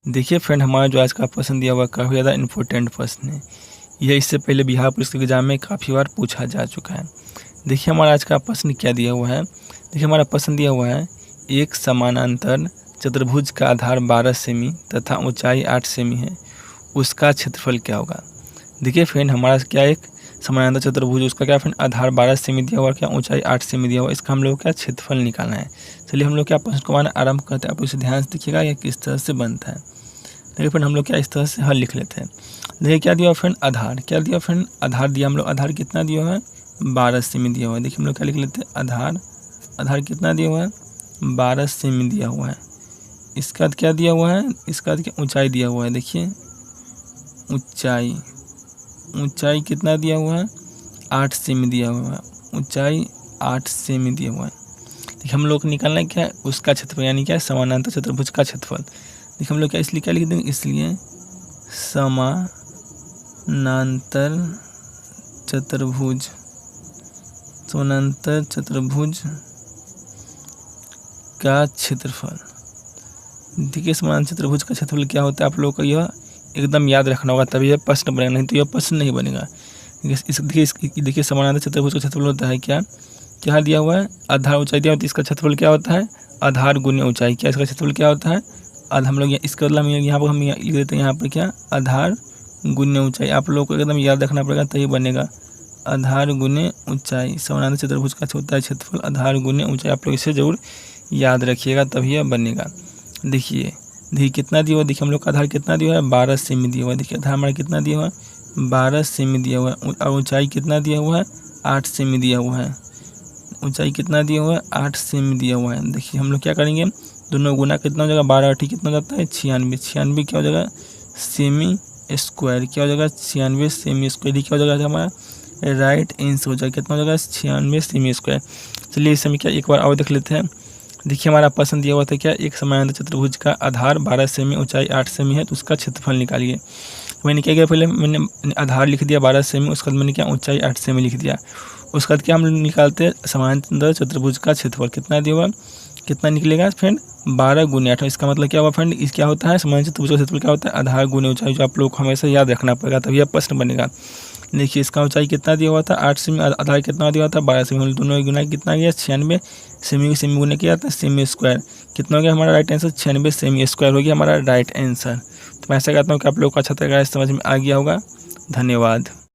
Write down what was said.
देखिए फ्रेंड, हमारा जो आज का प्रश्न दिया हुआ काफ़ी ज़्यादा इम्पोर्टेंट प्रश्न है। यह इससे पहले बिहार पुलिस के एग्जाम में काफ़ी बार पूछा जा चुका है। देखिए हमारा आज का प्रश्न क्या दिया हुआ है। देखिए हमारा प्रश्न दिया हुआ है, एक समानांतर चतुर्भुज का आधार 12 सेमी तथा ऊंचाई 8 सेमी है, उसका क्षेत्रफल क्या होगा। देखिए फ्रेंड, हमारा क्या एक समानांतर चतुर्भुज, उसका क्या फ्रेंड आधार 12 सेमी दिया हुआ, क्या ऊंचाई 8 सेमी दिया हुआ, इसका हम लोग क्या क्षेत्रफल निकालना है। चलिए हम लोग क्या प्रश्न को बनाना आरंभ करते हैं। आप इसे ध्यान से देखिएगा यह किस तरह से बनता है। देखिए फ्रेंड, हम लोग क्या इस तरह से हल लिख लेते हैं। देखिए क्या दिया फ्रेंड, आधार क्या दिया फ्रेंड, आधार दिया हम लोग, आधार कितना दिया हुआ है 12 सेमी दिया हुआ है। देखिए हम लोग क्या लिख लेते हैं, आधार, आधार कितना दिया हुआ है 12 सेमी दिया हुआ है। इसका बाद क्या दिया हुआ है, इसका बाद क्या ऊंचाई दिया हुआ है। देखिए ऊंचाई, ऊंचाई कितना दिया हुआ है 8 सेमी दिया हुआ है, ऊंचाई 8 सेमी दिया हुआ है। देखिए हम लोग को निकालना है क्या, उसका क्षेत्रफल, यानी क्या समानांतर चतुर्भुज का क्षेत्रफल। देखिए हम लोग क्या इसलिए क्या लिख देंगे, इसलिए समानांतर चतुर्भुज, समानांतर चतुर्भुज का क्षेत्रफल। देखिए समानांतर चतुर्भुज का क्षेत्रफल क्या होता है, आप लोगों को यह एकदम याद रखना होगा, तभी यह प्रश्न बनेगा, नहीं तो यह प्रश्न नहीं बनेगा। देखिए समानांतर चतुर्भुज का क्षेत्रफल होता है क्या, क्या दिया हुआ है आधार ऊंचाई दिया होता है, इसका क्षेत्रफल क्या होता है आधार गुने ऊंचाई। क्या इसका क्षेत्रफल क्या होता है आधा, हम लोग इसका मतलब यहाँ पर हम लिख देते हैं, यहाँ पर क्या आधार गुने ऊंचाई। आप लोगों को एकदम याद रखना पड़ेगा तभी बनेगा, आधार गुने ऊंचाई। समानांतर चतुर्भुज का होता है क्षेत्रफल आधार गुने ऊंचाई। आप लोग इसे जरूर याद रखिएगा तभी यह बनेगा। देखिए कितना दिया हुआ, देखिए हम लोग का आधार कितना दिया हुआ है 12 सेमी दिया हुआ है। देखिए आधार हमारा कितना दिया हुआ है 12 सेमी दिया हुआ है, और ऊंचाई कितना दिया हुआ है 8 सेमी दिया हुआ है। ऊंचाई कितना दिया हुआ है 8 सेमी दिया हुआ है। देखिए हम लोग क्या करेंगे, दोनों गुना कितना हो जाएगा 12 8 कितना हो जाता है 96, 96 क्या हो जाएगा सेमी स्क्वायर, क्या हो जाएगा 96 सेमी स्क्वायर। क्या हो जाएगा हमारा राइट आंसर हो जाएगा, कितना हो जाएगा 96 सेमी स्क्वायर। चलिए इस समय क्या एक बार और देख लेते हैं। देखिए हमारा प्रश्न दिया हुआ था क्या, एक समानांतर चतुर्भुज का आधार 12 सेमी ऊंचाई 8 सेमी है, तो उसका क्षेत्रफल निकालिए। मैंने क्या किया, पहले मैंने आधार लिख दिया 12 सेमी, उसके बाद मैंने क्या ऊंचाई 8 सेमी लिख दिया। उसके बाद क्या हम निकालते हैं समानांतर चतुर्भुज का क्षेत्रफल कितना दिया हुआ, कितना निकलेगा फ्रेंड 12 गुने 8। इसका मतलब क्या हुआ फ्रेंड, इस क्या होता है समानांतर चतुर्भुज का क्षेत्रफल क्या होता है आधार गुने ऊंचाई, जो आप लोग को हमेशा याद रखना पड़ेगा तभी यह प्रश्न बनेगा। देखिए इसका ऊंचाई कितना दिया हुआ था 8 सेमी, आधार कितना दिया हुआ था 12 सेमी, दोनों गुना कितना गया 96 सेमी, सेमी गुना किया था सेमी स्क्वायर, कितना हो गया हमारा राइट आंसर 96 सेमी स्क्वायर हो गया हमारा राइट आंसर। तो मैं ऐसा कहता हूँ कि आप लोग को अच्छा तरह समझ में आ गया होगा। धन्यवाद।